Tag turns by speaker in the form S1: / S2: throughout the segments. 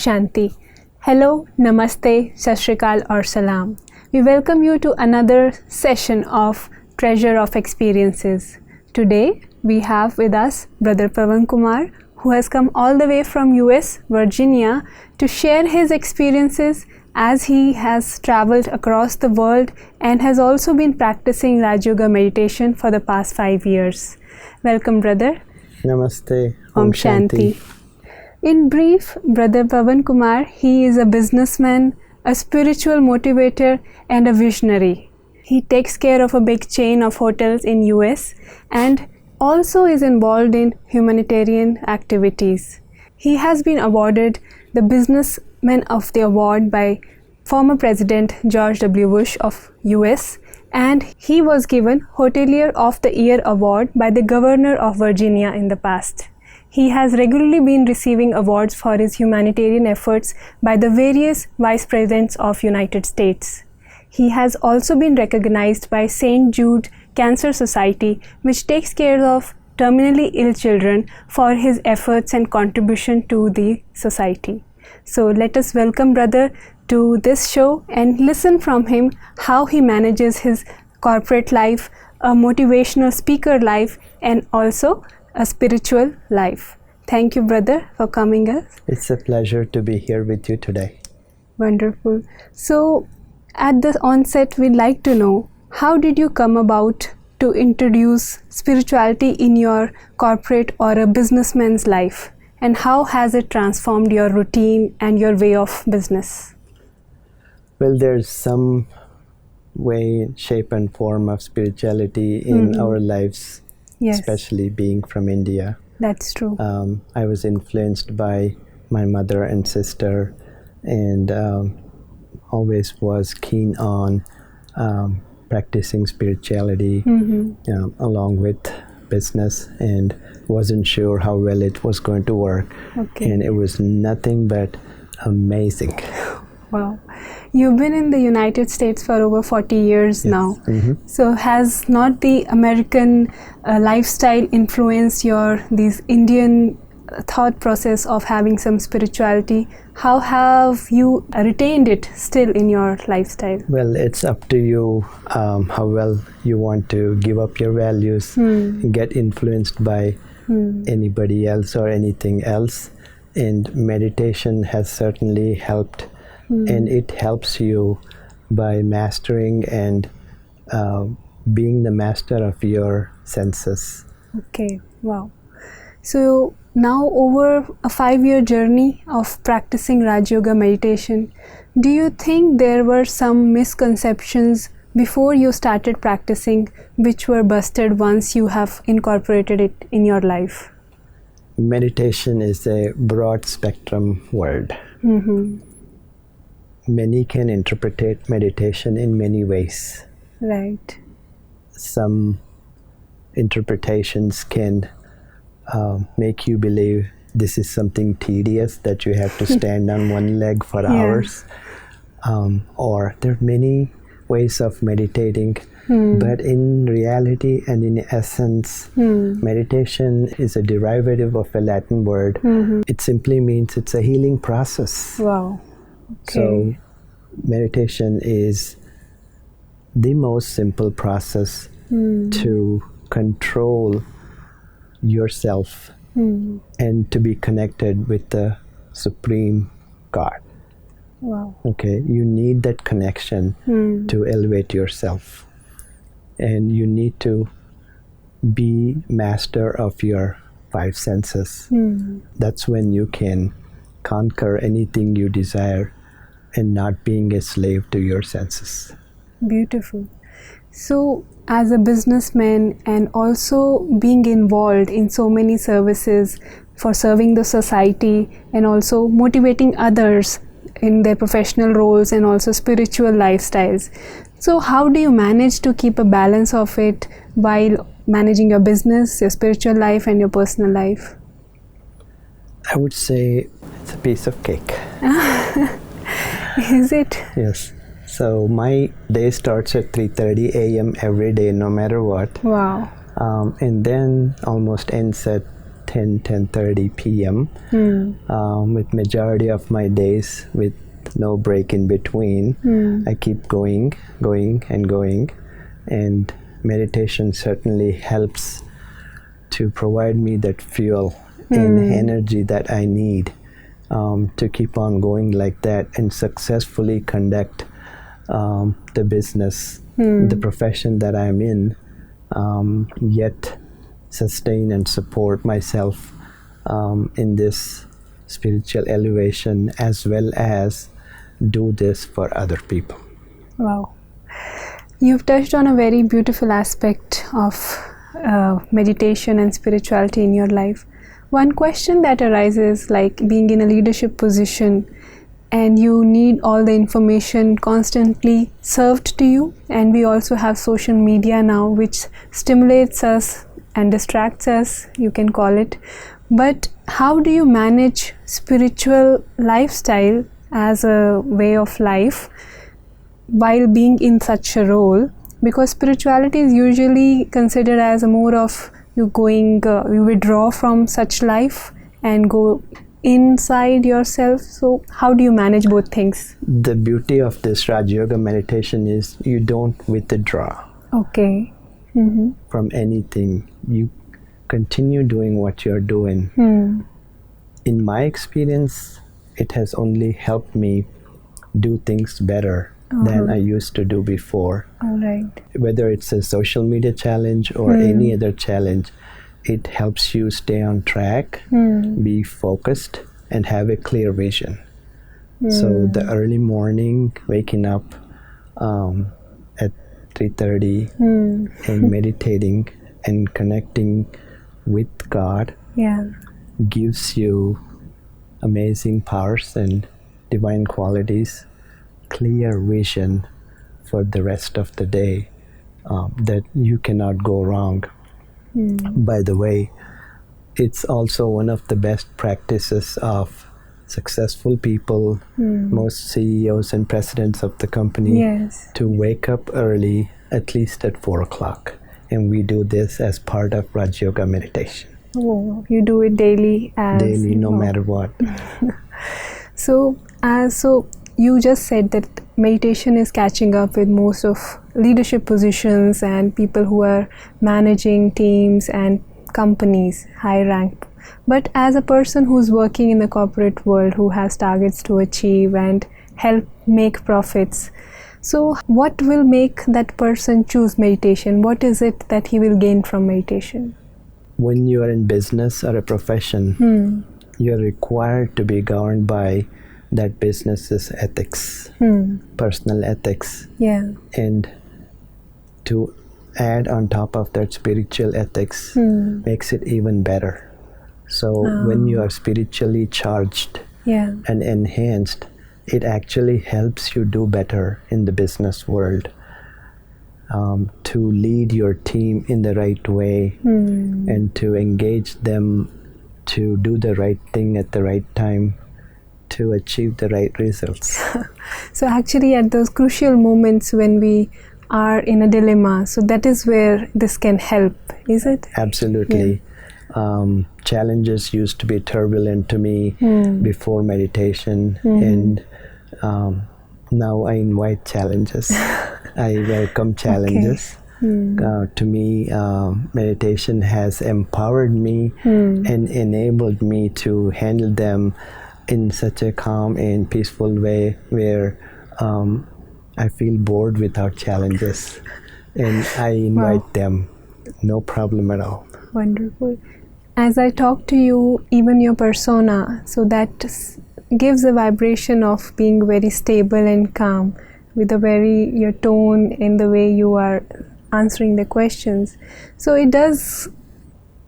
S1: Shanti. Hello, Namaste, Sat Shri Akal or Salam. We welcome you to another session of Treasure of Experiences. Today, we have with us Brother Pawan Kumar, who has come all the way from US, Virginia, to share his experiences as he has traveled across the world and has also been practicing Raj Yoga meditation for the past 5 years. Welcome, brother.
S2: Namaste.
S1: Om Shanti. In brief, Brother Pawan Kumar, he is a businessman, a spiritual motivator and a visionary. He takes care of a big chain of hotels in US and also is involved in humanitarian activities. He has been awarded the Businessman of the Award by former President George W. Bush of US, and he was given Hotelier of the Year award by the Governor of Virginia in the past. He has regularly been receiving awards for his humanitarian efforts by the various Vice Presidents of United States. He has also been recognized by St. Jude Cancer Society, which takes care of terminally ill children, for his efforts and contribution to the society. So let us welcome brother to this show and listen from him how he manages his corporate life, a motivational speaker life, and also a spiritual life. Thank you, brother, for coming us.
S2: It's a pleasure to be here with you today.
S1: Wonderful. So, at the onset, we'd like to know, how did you come about to introduce spirituality in your corporate or a businessman's life? And how has it transformed your routine and your way of business?
S2: Well, there's some way, shape, and form of spirituality in our lives. Yes. Especially being from India.
S1: That's true.
S2: I was influenced by my mother and sister, and always was keen on practicing spirituality along with business, and wasn't sure how well it was going to work. Okay. And it was nothing but amazing.
S1: Wow. You've been in the United States for over 40 years now. So has not the American lifestyle influenced these Indian thought process of having some spirituality? How have you retained it still in your lifestyle?
S2: Well, it's up to you how well you want to give up your values, get influenced by anybody else or anything else. And meditation has certainly helped. And it helps you by mastering and being the master of your senses.
S1: Okay, wow. So now, over a 5-year journey of practicing Raj Yoga meditation, do you think there were some misconceptions before you started practicing which were busted once you have incorporated it in your life?
S2: Meditation is a broad spectrum word. Many can interpret meditation in many ways.
S1: Right.
S2: Some interpretations can make you believe this is something tedious that you have to stand on one leg for hours. Or there are many ways of meditating, but in reality and in essence, meditation is a derivative of a Latin word. It simply means it's a healing process.
S1: Wow. Okay.
S2: So meditation is the most simple process to control yourself and to be connected with the Supreme God.
S1: Wow.
S2: Okay, you need that connection to elevate yourself, and you need to be master of your 5 senses. That's when you can conquer anything you desire and not being a slave to your senses.
S1: Beautiful. So, as a businessman and also being involved in so many services for serving the society and also motivating others in their professional roles and also spiritual lifestyles. So, how do you manage to keep a balance of it while managing your business, your spiritual life, and your personal life?
S2: I would say it's a piece of cake.
S1: Is it?
S2: Yes. So my day starts at 3:30 a.m. every day, no matter what.
S1: Wow.
S2: And then almost ends at 10:30 p.m. With majority of my days with no break in between. I keep going, and meditation certainly helps to provide me that fuel and energy that I need to keep on going like that and successfully conduct the business, the profession that I'm in, yet sustain and support myself in this spiritual elevation, as well as do this for other people.
S1: Wow. You've touched on a very beautiful aspect of meditation and spirituality in your life. One question that arises, like being in a leadership position and you need all the information constantly served to you, and we also have social media now which stimulates us and distracts us, you can call it. But how do you manage spiritual lifestyle as a way of life while being in such a role? Because spirituality is usually considered as a more of you withdraw from such life and go inside yourself. So how do you manage both things?
S2: The beauty of this Raj Yoga meditation is you don't withdraw from anything. You continue doing what you're doing. In my experience, it has only helped me do things better than I used to do before.
S1: All right.
S2: Whether it's a social media challenge or any other challenge, it helps you stay on track, be focused, and have a clear vision. So the early morning, waking up at 3:30 and meditating and connecting with God gives you amazing powers and divine qualities, clear vision for the rest of the day, that you cannot go wrong. By the way, it's also one of the best practices of successful people, most CEOs and presidents of the company, to wake up early, at least at 4 o'clock. And we do this as part of Raj Yoga meditation.
S1: Oh, you do it daily?
S2: Daily, no matter what.
S1: So you just said that meditation is catching up with most of leadership positions and people who are managing teams and companies, high rank. But as a person who's working in the corporate world, who has targets to achieve and help make profits, so what will make that person choose meditation? What is it that he will gain from meditation?
S2: When you are in business or a profession, you're required to be governed by that business's ethics, personal ethics. And to add on top of that spiritual ethics makes it even better. So when you are spiritually charged and enhanced, it actually helps you do better in the business world, to lead your team in the right way and to engage them to do the right thing at the right time to achieve the right results.
S1: So actually at those crucial moments when we are in a dilemma, so that is where this can help, is it?
S2: Absolutely. Challenges used to be turbulent to me before meditation, and now I invite challenges. I welcome challenges. To me, meditation has empowered me and enabled me to handle them in such a calm and peaceful way where I feel bored without challenges, and I invite them, no problem at all.
S1: Wonderful. As I talk to you, even your persona, so that gives a vibration of being very stable and calm, with your tone in the way you are answering the questions. So it does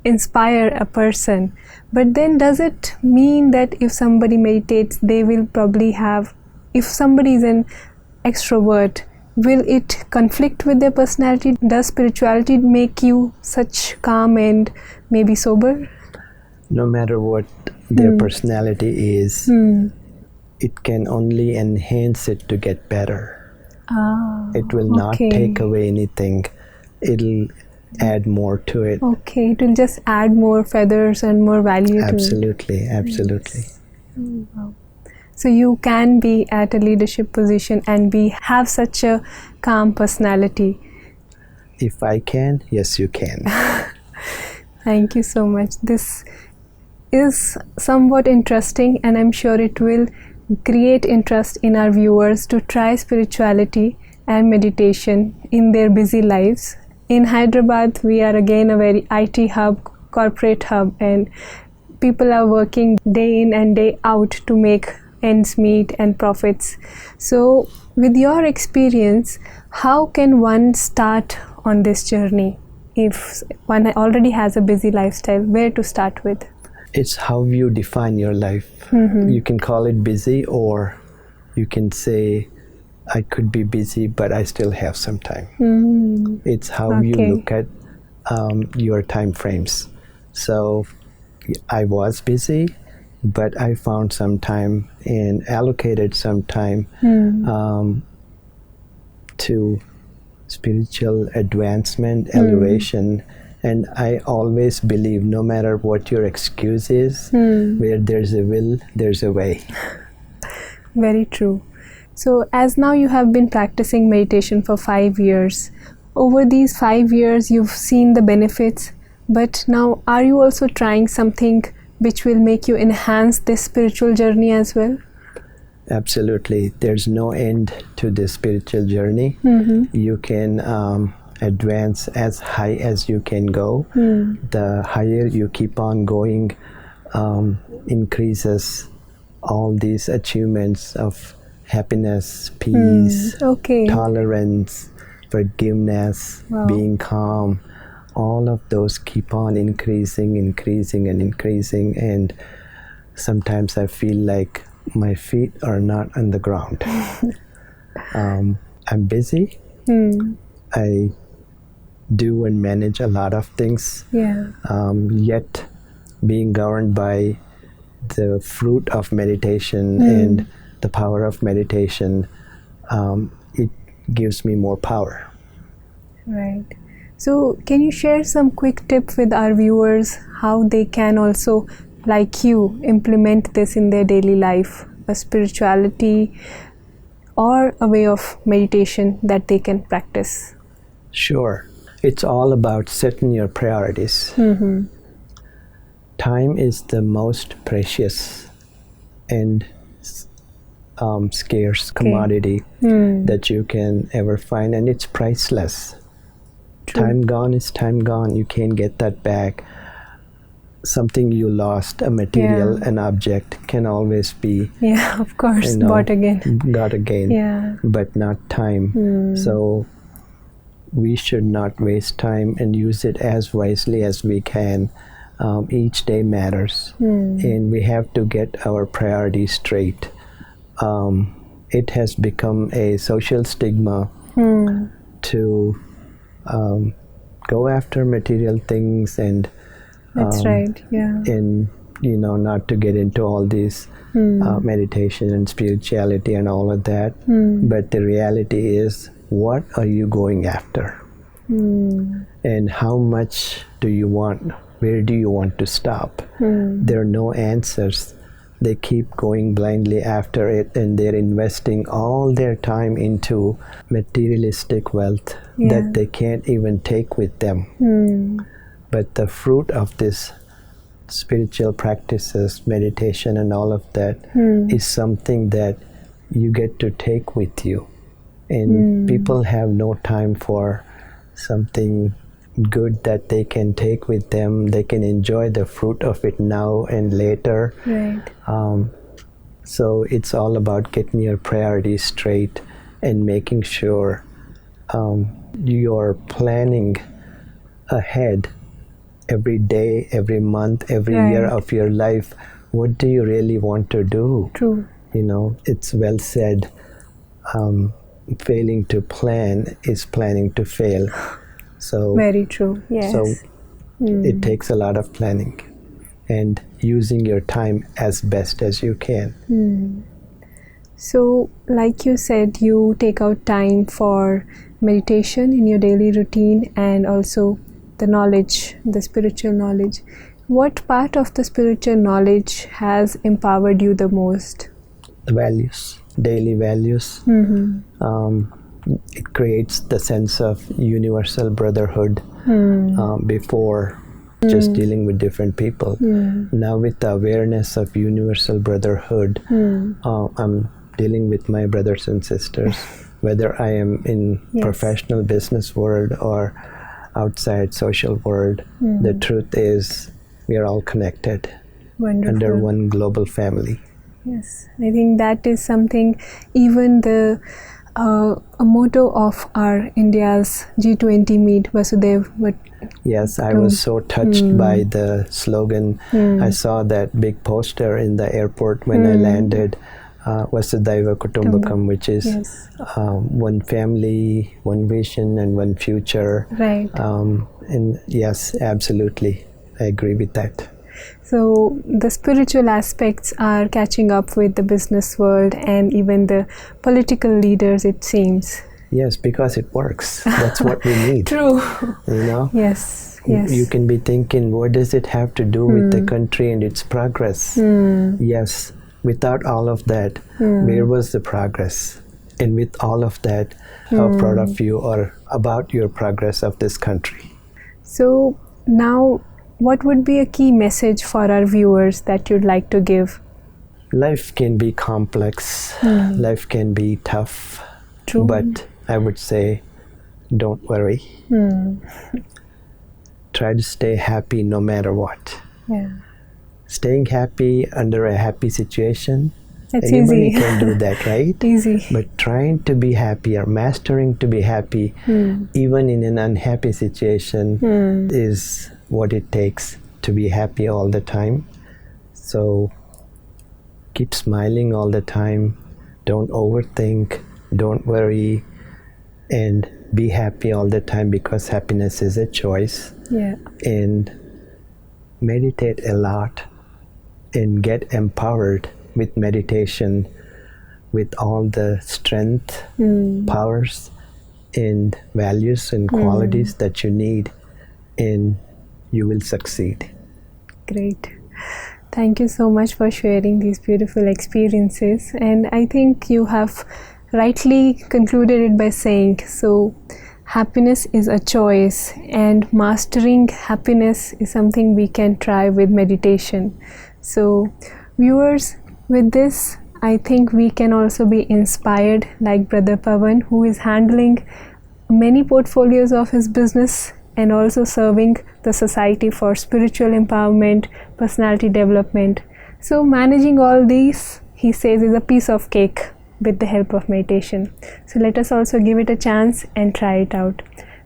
S1: inspire a person. But then does it mean that if somebody meditates, they will probably have, if somebody is an extrovert, will it conflict with their personality? Does spirituality make you such calm and maybe sober?
S2: No matter what their personality is, it can only enhance it to get better. It will not take away anything. It'll add more to it.
S1: Okay, it will just add more feathers and more value to it.
S2: Absolutely, absolutely.
S1: Wow. So you can be at a leadership position and have such a calm personality.
S2: If I can, yes, you can.
S1: Thank you so much. This is somewhat interesting, and I'm sure it will create interest in our viewers to try spirituality and meditation in their busy lives. In Hyderabad, we are again a very IT hub, corporate hub, and people are working day in and day out to make ends meet and profits. So, with your experience, how can one start on this journey? If one already has a busy lifestyle, where to start with?
S2: It's how you define your life. You can call it busy, or you can say, I could be busy, but I still have some time. It's how you look at your time frames. So I was busy, but I found some time and allocated some time to spiritual advancement, elevation. And I always believe, no matter what your excuse is, where there's a will, there's a way.
S1: Very true. So as now you have been practicing meditation for 5 years. Over these 5 years, you've seen the benefits. But now, are you also trying something which will make you enhance this spiritual journey as well?
S2: Absolutely. There's no end to this spiritual journey. You can advance as high as you can go. The higher you keep on going, increases all these achievements of happiness, peace, tolerance, forgiveness, being calm. All of those keep on increasing. And sometimes I feel like my feet are not on the ground. I'm busy. I do and manage a lot of things. Yet being governed by the fruit of meditation and the power of meditation, it gives me more power.
S1: Right. So can you share some quick tips with our viewers how they can also, like you, implement this in their daily life, a spirituality or a way of meditation that they can practice?
S2: Sure. It's all about setting your priorities. Time is the most precious and scarce commodity that you can ever find, and it's priceless. Time gone is time gone. You can't get that back. Something you lost, a material, an object, can always be
S1: of course, bought again.
S2: Got again, but not time. So we should not waste time and use it as wisely as we can. Each day matters, and we have to get our priorities straight. It has become a social stigma to go after material things and and not to get into all these meditation and spirituality and all of that. But the reality is, what are you going after? And how much do you want? Where do you want to stop? There are no answers. They keep going blindly after it, and they're investing all their time into materialistic wealth that they can't even take with them. But the fruit of this spiritual practices, meditation and all of that is something that you get to take with you. And people have no time for something good that they can take with them. They can enjoy the fruit of it now and later. So it's all about getting your priorities straight and making sure you're planning ahead every day, every month, every year of your life. What do you really want to do?
S1: True.
S2: It's well said, failing to plan is planning to fail. So
S1: very true. Yes.
S2: So it takes a lot of planning and using your time as best as you can.
S1: So, like you said, you take out time for meditation in your daily routine and also the knowledge, the spiritual knowledge. What part of the spiritual knowledge has empowered you the most?
S2: The values, daily values. It creates the sense of universal brotherhood before just dealing with different people. Now with the awareness of universal brotherhood, I'm dealing with my brothers and sisters, whether I am in professional business world or outside social world. The truth is we are all connected.
S1: Wonderful.
S2: Under one global family.
S1: Yes, I think that is something, even the a motto of our India's G20 meet, Vasudev.
S2: Yes, I was so touched by the slogan. I saw that big poster in the airport when I landed, Vasudhaiva Kutumbakam, which is one family, one vision, and one future.
S1: Right.
S2: And yes, absolutely, I agree with that.
S1: So the spiritual aspects are catching up with the business world and even the political leaders, it seems.
S2: Yes, because it works. That's what we need.
S1: True.
S2: You know?
S1: Yes, yes.
S2: You can be thinking, what does it have to do with the country and its progress? Yes, without all of that, where was the progress? And with all of that, how proud of you or about your progress of this country?
S1: So now, what would be a key message for our viewers that you'd like to give?
S2: Life can be complex. Life can be tough.
S1: True.
S2: But I would say, don't worry. Try to stay happy no matter what.
S1: Yeah.
S2: Staying happy under a happy situation,
S1: That's
S2: anybody
S1: easy.
S2: can do that, right?
S1: Easy.
S2: But trying to be happy or mastering to be happy, even in an unhappy situation, is what it takes to be happy all the time. So keep smiling all the time. Don't overthink. Don't worry. And be happy all the time, because happiness is a choice.
S1: Yeah.
S2: And meditate a lot and get empowered with meditation, with all the strength, powers, and values and qualities that you need, and you will succeed.
S1: Great. Thank you so much for sharing these beautiful experiences. And I think you have rightly concluded it by saying, so happiness is a choice, and mastering happiness is something we can try with meditation. So viewers, with this, I think we can also be inspired like Brother Pawan, who is handling many portfolios of his business and also serving the society for spiritual empowerment, personality development. So managing all these, he says, is a piece of cake with the help of meditation. So let us also give it a chance and try it out.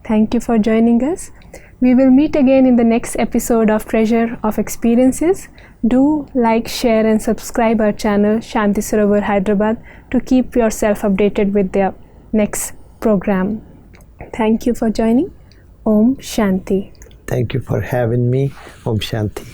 S1: Thank you for joining us. We will meet again in the next episode of Treasure of Experiences. Do like, share and subscribe our channel Shanti Sarovar Hyderabad to keep yourself updated with the next program. Thank you for joining. Om Shanti.
S2: Thank you for having me. Om Shanti.